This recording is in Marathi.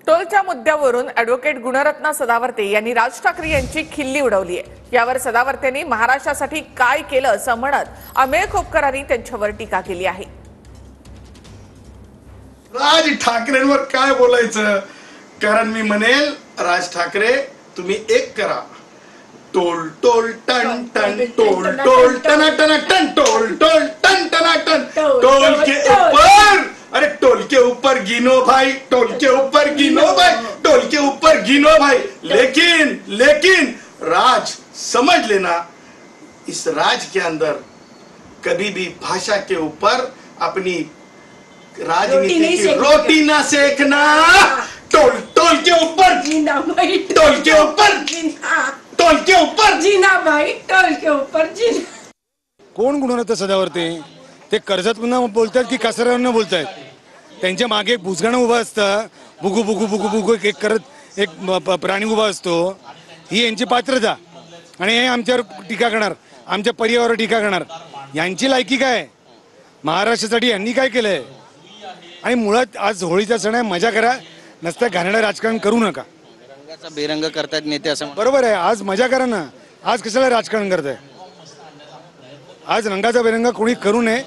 टोलच्या मुद्द्यावरून ॲडव्होकेट गुणरत्ना सदावर्ते यांनी राज ठाकरे यांची खिल्ली उडवली आहे। यावर सदावर्तेंनी महाराष्ट्रासाठी काय केलं असं म्हणत अमेय खोपकरांनी त्यांच्यावर टीका केली आहे। राज ठाकरेंवर काय बोलायचं, कारण मी म्हणेल राज ठाकरे तुम्ही एक करा, टोल टोल टन टन टोल टोल टना टना टन टोल टोल टन टना टन टोल के ऊपर, अरे टोल के ऊपर गिनो भाई, टोल के ऊपर गिनो भाई, टोल के ऊपर गिनो भाई। लेकिन लेकिन राज समझ लेना, इस राज के अंदर कभी भी भाषा के ऊपर अपनी राजनीति की रोटी ना सेकना। टोल टोल के ऊपर जीना भाई, टोल के ऊपर जीना, टोल के ऊपर जीना भाई, टोल के ऊपर जीना। कोण गुणरत्न सदावर्ते ते कर्जतनं बोलतात की कासारावरनं बोलतात? त्यांच्या मागे एक बुजगाणं उभं असतं, बुगू बुगू बुगू बुगू एक करत एक प्राणी उभा असतो। ही यांची पात्रता आणि हे आमच्यावर टीका करणार, आमच्या परिवारावर टीका करणार। यांची लायकी काय? महाराष्ट्रासाठी यांनी काय केलंय? आणि मुळात आज होळीचा सण आहे, मजा करा, नसता घाणेरडं राजकारण करू नका। रंगाचा बेरंग करतात नेते असं बरोबर आहे, आज मजा करा ना, आज कशाला राजकारण करताय? आज रंगाचा बेरंग कोणी करू नये।